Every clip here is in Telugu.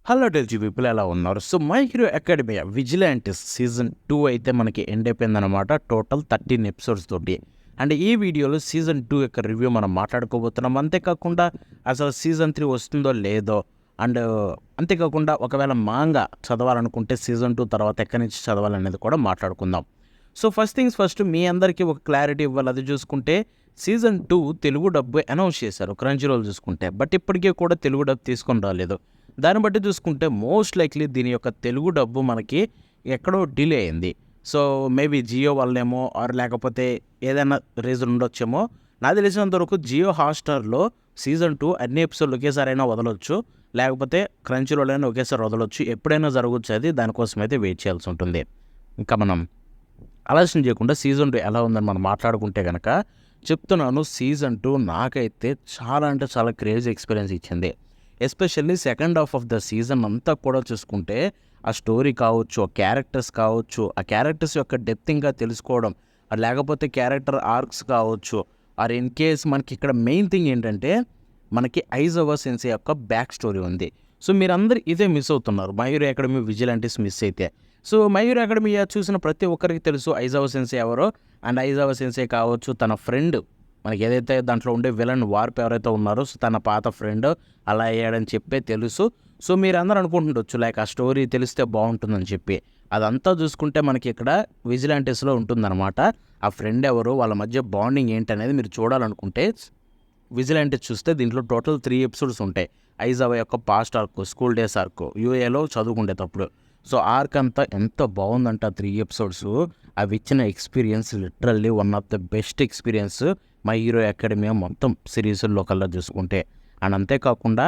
హలో డెల్జీ పీపుల్ ఎలా ఉన్నారు? So my hero academy vigilantes season 2 అయితే మనకి ఎండ్ అయిపోయిందనమాట. టోటల్ 13 ఎపిసోడ్స్ తోటి. అండ్ ఈ వీడియోలో సీజన్ 2 యొక్క రివ్యూ మనం మాట్లాడుకోబోతున్నాం. అంతేకాకుండా అసలు సీజన్ 3 వస్తుందో లేదో, అండ్ అంతేకాకుండా ఒకవేళ మాంగా చదవాలనుకుంటే సీజన్ 2 తర్వాత ఎక్కడి నుంచి చదవాలనేది కూడా మాట్లాడుకుందాం. సో ఫస్ట్ థింగ్స్ ఫస్ట్, మీ అందరికీ ఒక క్లారిటీ ఇవ్వాలి. అది చూసుకుంటే సీజన్ 2 తెలుగు డబ్బు అనౌన్స్ చేశారు క్రంచీ రోల్ చూసుకుంటే, బట్ ఇప్పటికీ కూడా తెలుగు డబ్బు తీసుకొని రాలేదు. దాన్ని బట్టి చూసుకుంటే మోస్ట్ లైక్లీ దీని యొక్క తెలుగు డబ్బు మనకి ఎక్కడో డిలే అయింది. సో మేబీ జియో వల్లనేమో ఆర్ లేకపోతే ఏదైనా రీజన్ ఉండొచ్చేమో. నాకు తెలిసినంత వరకు జియో హాట్‌స్టార్‌లో సీజన్ 2 అన్ని ఎపిసోడ్లు ఒకేసారి అయినా వదలొచ్చు, లేకపోతే క్రంచీ రోల్ అయినా ఒకేసారి వదలొచ్చు. ఎప్పుడైనా జరగవచ్చు, అది దానికోసం అయితే వెయిట్ చేయాల్సి ఉంటుంది. ఇంకా మనం ఆలస్యం చేయకుండా సీజన్ 2 ఎలా ఉందని మనం మాట్లాడుకుంటే కనుక చెప్తున్నాను, సీజన్ 2 నాకైతే చాలా అంటే చాలా క్రేజీ ఎక్స్పీరియన్స్ ఇచ్చింది. Especially second half of the season అంతా కూడా చూసుకుంటే ఆ స్టోరీ కావచ్చు, ఆ క్యారెక్టర్స్ కావచ్చు, ఆ క్యారెక్టర్స్ యొక్క డెప్త్ ఇంకా తెలుసుకోవడం, లేకపోతే క్యారెక్టర్ ఆర్క్స్ కావచ్చు, ఆర్ ఇన్ కేస్ మనకి ఇక్కడ మెయిన్ థింగ్ ఏంటంటే మనకి ఐజావా సెన్సే యొక్క బ్యాక్ స్టోరీ ఉంది. సో మీరందరూ ఇదే మిస్ అవుతున్నారు, మై హీరో అకాడమీ విజిలాంటిస్ మిస్ అయితే. సో మై హీరో అకాడమీ చూసిన ప్రతి ఒక్కరికి తెలుసు ఐజావా సెన్సే ఎవరో. అండ్ ఐజావా సెన్సే కావచ్చు, తన ఫ్రెండ్ మనకి ఏదైతే దాంట్లో ఉండే విలన్ వార్ప్ ఎవరైతే ఉన్నారో, సో తన పాత ఫ్రెండ్ అలా అయ్యాడని చెప్పే తెలుసు. సో మీరందరూ అనుకుంటుండొచ్చు లైక్ ఆ స్టోరీ తెలిస్తే బాగుంటుందని చెప్పి. అదంతా చూసుకుంటే మనకి ఇక్కడ విజిలాంటిస్లో ఉంటుందన్నమాట. ఆ ఫ్రెండ్ ఎవరు, వాళ్ళ మధ్య బాండింగ్ ఏంటనేది మీరు చూడాలనుకుంటే విజిలాంటిస్ చూస్తే దీంట్లో టోటల్ 3 ఎపిసోడ్స్ ఉంటాయి. ఐజావా యొక్క past arc, school days arc, యూఏలో చదువుకునేటప్పుడు. సో ఆర్క్ అంతా ఎంత బాగుందంట 3 ఎపిసోడ్స్. అవి ఇచ్చిన experience literally one of the best experience my hero academy మొత్తం సిరీస్లో కల్లా చూసుకుంటే. అండ్ అంతేకాకుండా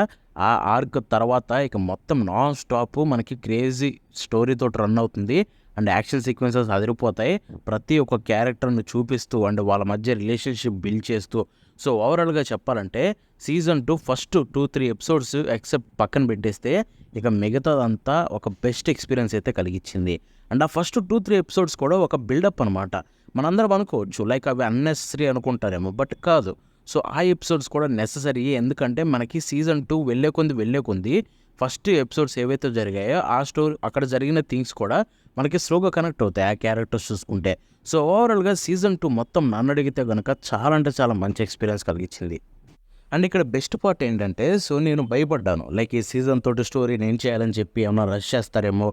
ఆ ఆర్క్ తర్వాత ఇక మొత్తం నాన్ స్టాప్ మనకి క్రేజీ స్టోరీతో రన్ అవుతుంది. అండ్ యాక్షన్ సీక్వెన్సెస్ అదిరిపోతాయి, ప్రతి ఒక్క క్యారెక్టర్ని చూపిస్తూ అండ్ వాళ్ళ మధ్య రిలేషన్షిప్ బిల్డ్ చేస్తూ. సో ఓవరాల్గా చెప్పాలంటే సీజన్ 2 ఫస్ట్ 2-3 ఎపిసోడ్స్ ఎక్సెప్ట్ పక్కన పెట్టేస్తే ఇక మిగతాదంతా ఒక బెస్ట్ ఎక్స్పీరియన్స్ అయితే కలిగించింది. అండ్ ఆ ఫస్ట్ 2-3 ఎపిసోడ్స్ కూడా ఒక బిల్డప్ అనమాట. మనందరం అనుకోవచ్చు లైక్ అవి అన్నెసరీ అనుకుంటారేమో, బట్ కాదు. సో ఆ ఎపిసోడ్స్ కూడా నెససరీ, ఎందుకంటే మనకి సీజన్ 2 వెళ్ళే కొంది ఫస్ట్ ఎపిసోడ్స్ ఏవైతే జరిగాయో ఆ స్టోరీ అక్కడ జరిగిన థింగ్స్ కూడా మనకి స్లోగా కనెక్ట్ అవుతాయి ఆ క్యారెక్టర్స్ చూసుకుంటే. సో ఓవరాల్గా సీజన్ 2 మొత్తం నన్ను అడిగితే కనుక చాలా అంటే చాలా మంచి ఎక్స్పీరియన్స్ కలిగించింది. అండ్ ఇక్కడ బెస్ట్ పార్ట్ ఏంటంటే, సో నేను భయపడ్డాను లైక్ ఈ సీజన్ తోటి స్టోరీ నేను చేయాలని చెప్పి ఏమన్నా రష్ చేస్తారేమో,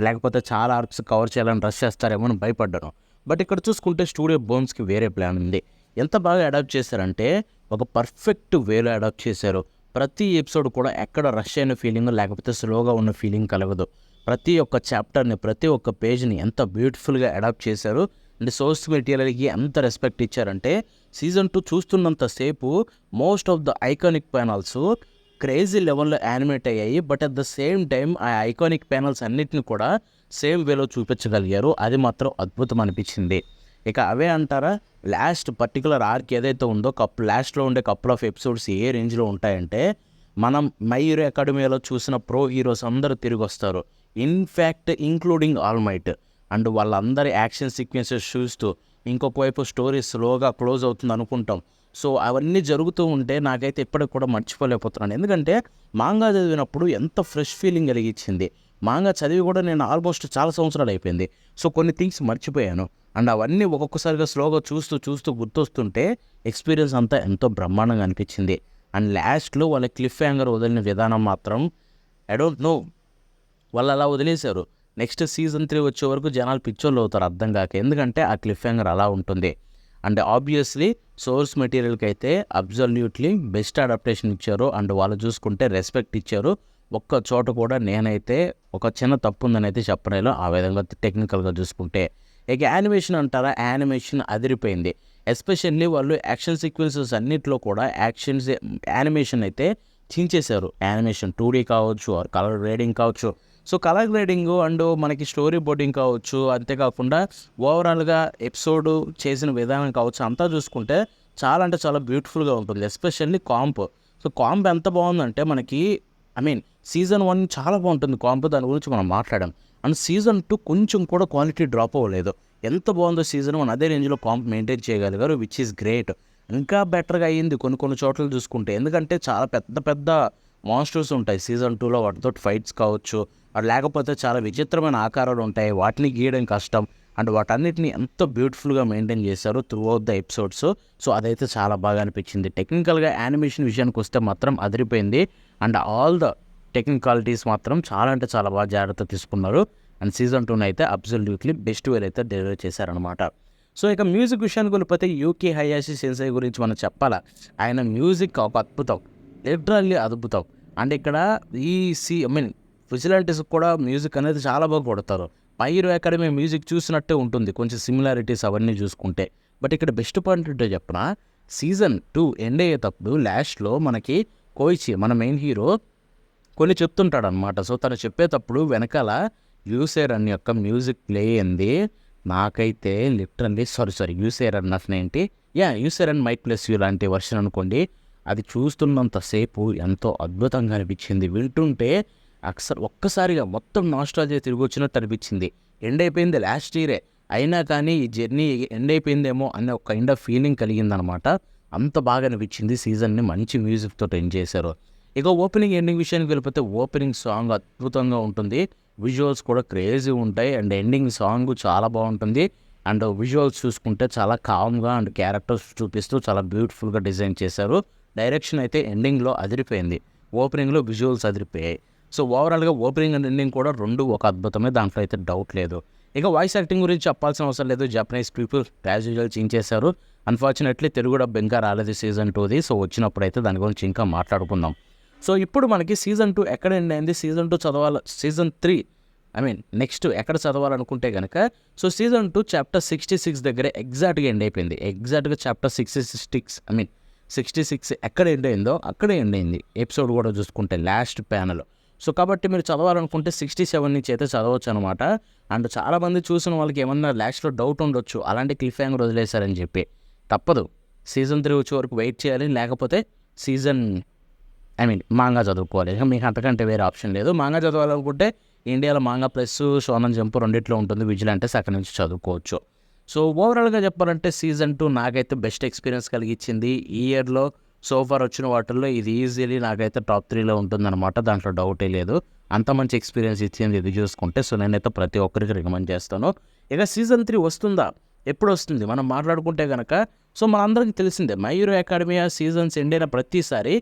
లేకపోతే చాలా ఆర్క్స్ కవర్ చేయాలని రష్ చేస్తారేమో అని భయపడ్డాను. బట్ ఇక్కడ చూసుకుంటే స్టూడియో బోన్స్కి వేరే ప్లాన్ ఉంది. ఎంత బాగా అడాప్ట్ చేశారంటే ఒక పర్ఫెక్ట్ వేలో అడాప్ట్ చేశారు. ప్రతి ఎపిసోడ్ కూడా ఎక్కడ రష్ అయిన ఫీలింగ్ లేకపోతే స్లోగా ఉన్న ఫీలింగ్ కలగదు. ప్రతి ఒక్క చాప్టర్ని, ప్రతి ఒక్క పేజ్ని ఎంత బ్యూటిఫుల్గా అడాప్ట్ చేశారు. అండ్ సోర్స్ మెటీరియల్కి ఎంత రెస్పెక్ట్ ఇచ్చారంటే సీజన్ 2 చూస్తున్నంతసేపు most of the iconic panels crazy లెవెల్లో యానిమేట్ అయ్యాయి. But at the same time ఆ ఐకానిక్ ప్యానల్స్ అన్నిటిని కూడా సేమ్ వేలో చూపించగలిగారు. అది మాత్రం అద్భుతం అనిపించింది. ఇక అవే అంటారా, లాస్ట్ పర్టికులర్ ఆర్క్ ఏదైతే ఉందో లాస్ట్లో ఉండే కపుల్ ఆఫ్ ఎపిసోడ్స్ ఏ రేంజ్లో ఉంటాయంటే, మనం మై హీరో అకాడమీలో చూసిన ప్రో హీరోస్ అందరూ తిరిగి వస్తారు. In fact including all might. And వాళ్ళందరి యాక్షన్ సీక్వెన్సెస్ చూస్తూ ఇంకొక వైపు స్టోరీ స్లోగా క్లోజ్ అవుతుంది అనుకుంటాం. సో అవన్నీ జరుగుతూ ఉంటే నాకైతే ఇప్పటికి కూడా మర్చిపోలేకపోతున్నాను. ఎందుకంటే మాంగా చదివినప్పుడు ఎంత ఫ్రెష్ ఫీలింగ్ కలిగించింది. మాంగా చదివి కూడా నేను ఆల్మోస్ట్ చాలా సంవత్సరాలు అయిపోయింది. సో కొన్ని థింగ్స్ మర్చిపోయాను. అండ్ అవన్నీ ఒక్కొక్కసారిగా స్లోగా చూస్తూ గుర్తొస్తుంటే ఎక్స్పీరియన్స్ అంతా ఎంతో బ్రహ్మాండంగా అనిపించింది. అండ్ లాస్ట్లో వాళ్ళ క్లిఫ్ హ్యాంగర్ వదిలిన విధానం మాత్రం ఐ డోంట్ నో, వాళ్ళు అలా వదిలేశారు. నెక్స్ట్ సీజన్ 3 వచ్చే వరకు జనాలు పిచ్చోళ్ళు అవుతారు అర్థం కాక, ఎందుకంటే ఆ క్లిఫ్ హ్యాంగర్ అలా ఉంటుంది. అండ్ ఆబ్వియస్లీ సోర్స్ మెటీరియల్కి అయితే అబ్జల్యూట్లీ బెస్ట్ అడాప్టేషన్ ఇచ్చారు. అండ్ వాళ్ళు చూసుకుంటే రెస్పెక్ట్ ఇచ్చారు. ఒక్క చోట కూడా నేనైతే ఒక చిన్న తప్పు ఉందని అయితే చెప్పలేను ఆ విధంగా టెక్నికల్గా చూసుకుంటే. ఇక యానిమేషన్ అంటారా, యానిమేషన్ అదిరిపోయింది. ఎస్పెషల్లీ వాళ్ళు యాక్షన్ సీక్వెన్సెస్ అన్నిట్లో కూడా యానిమేషన్ అయితే చించేశారు. యానిమేషన్ 2D కావచ్చు, కలర్ గ్రేడింగ్ కావచ్చు. సో కలర్ గ్రేడింగ్ అండ్ మనకి స్టోరీ బోర్డింగ్ కావచ్చు, అంతేకాకుండా ఓవరాల్గా ఎపిసోడ్ చేసిన విధానం కావచ్చు, అంతా చూసుకుంటే చాలా అంటే చాలా బ్యూటిఫుల్గా ఉంటుంది. ఎస్పెషల్లీ కాంప్. సో కాంప్ ఎంత బాగుందంటే మనకి సీజన్ 1 చాలా బాగుంటుంది కాంప్, దాని గురించి మనం మాట్లాడాం. అండ్ సీజన్ 2 కొంచెం కూడా క్వాలిటీ డ్రాప్ అవ్వలేదు. ఎంత బాగుందో సీజన్ 1 అదే రేంజ్లో కాంప్ మెయింటైన్ చేయగలిగారు, విచ్ ఈస్ గ్రేట్. ఇంకా బెటర్గా అయ్యింది కొన్ని చోట్ల చూసుకుంటే, ఎందుకంటే చాలా పెద్ద మాన్స్టర్స్ ఉంటాయి సీజన్ 2లో, వాటితో ఫైట్స్ కావచ్చు, అది లేకపోతే చాలా విచిత్రమైన ఆకారాలు ఉంటాయి, వాటిని గీయడం కష్టం. అండ్ వాటన్నిటిని ఎంతో బ్యూటిఫుల్గా మెయింటైన్ చేశారు through out the episodes. So అదైతే చాలా బాగా అనిపించింది. టెక్నికల్గా యానిమేషన్ విషయానికి వస్తే మాత్రం అదిరిపోయింది. అండ్ ఆల్ ద టెక్నికాలిటీస్ మాత్రం చాలా అంటే చాలా బాగా జాగ్రత్త తీసుకున్నారు. అండ్ సీజన్ 2 అయితే అబ్సల్యూట్లీ బెస్ట్ వేర్ అయితే డెలివర్ చేశారనమాట. సో ఇక మ్యూజిక్ విషయానికి వెళ్ళిపోతే యూకే హయాషి సెన్సై గురించి మనం చెప్పాలా. ఆయన మ్యూజిక్ ఒక అద్భుతం, లిటరల్లీ అద్భుతం. అండ్ ఇక్కడ ఈ విజిలాంటీస్కి కూడా మ్యూజిక్ అనేది చాలా బాగా కొడతారు. మై హీరో అకాడమీ మ్యూజిక్ చూసినట్టే ఉంటుంది, కొంచెం సిమిలారిటీస్ అవన్నీ చూసుకుంటే. బట్ ఇక్కడ బెస్ట్ పాయింట్ ఏంటో చెప్పిన, సీజన్ 2 ఎండ్ అయ్యేటప్పుడు లాస్ట్లో మనకి కోయిచి మన మెయిన్ హీరో కొన్ని చెప్తుంటాడు అనమాట. సో తను చెప్పేటప్పుడు వెనకాల యూసేరన్ యొక్క మ్యూజిక్ ప్లే అయింది. నాకైతే లిటరల్లీ యూసేరన్ ఏంటి యూసేరన్ మైక్ ప్లస్ యూ లాంటి వర్షన్ అనుకోండి, అది చూస్తున్నంతసేపు ఎంతో అద్భుతంగా అనిపించింది. వింటుంటే ఒక్కసారిగా మొత్తం నాస్టాల్జియా తిరిగి వచ్చినట్టు అనిపించింది. ఎండ్ అయిపోయింది లాస్ట్ ఇయరే, అయినా కానీ ఈ జర్నీ ఎండ్ అయిపోయిందేమో అనే ఒక కైండ్ ఆఫ్ ఫీలింగ్ కలిగిందనమాట. అంత బాగా అనిపించింది. సీజన్ని మంచి మ్యూజిక్తో ఎండ్ చేశారు. ఇక ఓపెనింగ్ ఎండింగ్ విషయానికి వెళ్ళిపోతే ఓపెనింగ్ సాంగ్ అద్భుతంగా ఉంటుంది, విజువల్స్ కూడా క్రేజీ ఉంటాయి. అండ్ ఎండింగ్ సాంగ్ చాలా బాగుంటుంది. అండ్ విజువల్స్ చూసుకుంటే చాలా కామ్గా అండ్ క్యారెక్టర్స్ చూపిస్తూ చాలా బ్యూటిఫుల్గా డిజైన్ చేశారు. డైరెక్షన్ అయితే ఎండింగ్లో అదిరిపోయింది, ఓపెనింగ్లో విజువల్స్ అదిరిపోయాయి. సో ఓవరాల్గా ఓపెనింగ్ అండ్ ఎండింగ్ కూడా రెండు ఒక అద్భుతమే, దాంట్లో అయితే డౌట్ లేదు. ఇక వాయిస్ యాక్టింగ్ గురించి చెప్పాల్సిన అవసరం లేదు. జపనీస్ పీపుల్ యాజ్ యూజువల్ చేశారు. అన్ఫార్చునేట్లీ తెలుగు డబ్ ఇంకా రాలేదు సీజన్ 2ది. సో వచ్చినప్పుడు అయితే దాని గురించి ఇంకా మాట్లాడుకుందాం. సో ఇప్పుడు మనకి సీజన్ 2 ఎక్కడ ఎండ్ అయింది, సీజన్ 2 చదవాలి, సీజన్ 3 నెక్స్ట్ ఎక్కడ చదవాలనుకుంటే కనుక సో సీజన్ 2 చాప్టర్ 66 దగ్గర ఎగ్జాక్ట్గా ఎండ్ అయిపోయింది. ఎగ్జాక్ట్గా చాప్టర్ 66 ఎక్కడ ఎండ్ అయిందో అక్కడే ఎండ్ అయింది ఎపిసోడ్ కూడా చూసుకుంటే లాస్ట్ ప్యానల్. సో కాబట్టి మీరు చదవాలనుకుంటే 67 నుంచి అయితే చదవచ్చు అనమాట. అండ్ చాలామంది చూసిన వాళ్ళకి ఏమన్నా లాస్ట్లో డౌట్ ఉండొచ్చు, అలాంటి క్లిఫ్ హ్యాంగర్ వదిలేశారని చెప్పి. తప్పదు, సీజన్ 3 వచ్చే వరకు వెయిట్ చేయాలి, లేకపోతే సీజన్ మాంగా చదువుకోవాలి. ఇక మీకు అంతకంటే వేరే ఆప్షన్ లేదు. మాంగా చదవాలనుకుంటే ఇండియాలో మాంగా ప్లస్ షోనన్ జంప్ రెండిట్లో ఉంటుంది, విజిలాంటీస్ అక్కడి నుంచి చదువుకోవచ్చు. సో ఓవరాల్గా చెప్పాలంటే సీజన్ 2 నాకైతే బెస్ట్ ఎక్స్పీరియన్స్ కలిగించింది. ఈ ఇయర్లో సోఫార్ వచ్చిన వాటిల్లో ఇది ఈజీలీ నాకైతే టాప్ 3లో ఉంటుందన్నమాట, దాంట్లో డౌటే లేదు. అంత మంచి ఎక్స్పీరియన్స్ ఇచ్చింది ఇది చూసుకుంటే. సో నేనైతే ప్రతి ఒక్కరికి రికమెండ్ చేస్తాను. ఇక సీజన్ 3 వస్తుందా, ఎప్పుడు వస్తుంది మనం మాట్లాడుకుంటే కనుక సో మనందరికీ తెలిసిందే, my hero academia seasons end అయిన ప్రతిసారి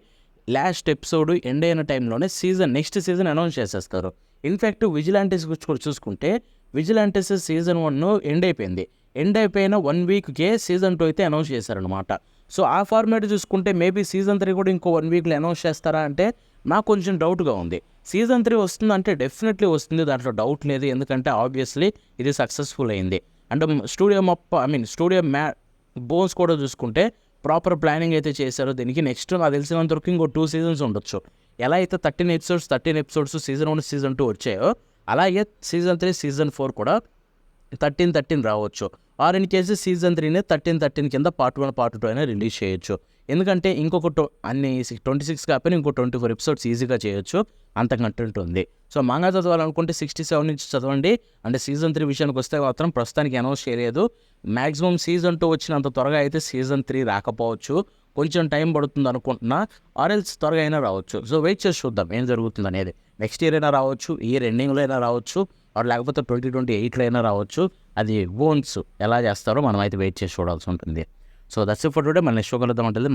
లాస్ట్ ఎపిసోడ్ ఎండ్ అయిన టైంలోనే నెక్స్ట్ సీజన్ అనౌన్స్ చేసేస్తారు. ఇన్ఫ్యాక్ట్ విజిలాంటీస్ గురించి కూడా చూసుకుంటే విజిలాంటీస్ సీజన్ 1 ఎండ్ అయిపోయింది, ఎండ్ అయిపోయిన 1 వీక్కే సీజన్ 2 అయితే అనౌన్స్ చేశారనమాట. సో ఆ ఫార్మాట్ చూసుకుంటే మేబీ సీజన్ 3 కూడా ఇంకో 1 వీక్లో అనౌన్స్ చేస్తారా అంటే నాకు కొంచెం డౌట్గా ఉంది. సీజన్ 3 వస్తుందంటే డెఫినెట్లీ వస్తుంది, దాంట్లో డౌట్ లేదు. ఎందుకంటే ఆబ్వియస్లీ ఇది సక్సెస్ఫుల్ అయింది. అండ్ స్టూడియో బోన్స్ కూడా చూసుకుంటే ప్రాపర్ ప్లానింగ్ అయితే చేశారు దీనికి. నెక్స్ట్ నాకు తెలిసినంత వరకు ఇంకో 2 సీజన్స్ ఉండొచ్చు. ఎలా అయితే 13 ఎపిసోడ్స్ సీజన్ 1 సీజన్ 2 వచ్చాయో అలాగే సీజన్ 3 సీజన్ 4 కూడా 13 రావచ్చు. ఆర్ ఇన్ కేసు సీజన్ 3నే 13 కింద పార్ట్ 1 పార్ట్ 2 అయినా రిలీజ్ చేయొచ్చు. ఎందుకంటే ఇంకొక 26 కాకపోయినా ఇంకో 24 ఎపిసోడ్స్ ఈజీగా చేయొచ్చు, అంత కంటెంట్ ఉంది. సో మాంగా చదవాలనుకుంటే 67 నుంచి చదవండి. అంటే సీజన్ 3 విషయానికి వస్తే మాత్రం ప్రస్తుతానికి అనౌన్స్ చేయలేదు. మ్యాక్సిమం సీజన్ 2 వచ్చినంత త్వరగా అయితే సీజన్ 3 రాకపోవచ్చు, కొంచెం టైం పడుతుంది అనుకుంటున్నా, ఆర్ఎల్స్ త్వరగా అయినా రావచ్చు. సో వెయిట్ చేసి చూద్దాం ఏం జరుగుతుంది అనేది. నెక్స్ట్ ఇయర్ అయినా రావచ్చు, ఇయర్ ఎండింగ్లో అయినా రావచ్చు, లేకపోతే 2028లో అయినా రావచ్చు. అది బోన్స్ ఎలా చేస్తారో మనం అయితే వెయిట్ చేసి చూడాల్సి ఉంటుంది. So that's it for today. మన నెక్స్ట్ షో కలుద్దాం ఉంటుంది.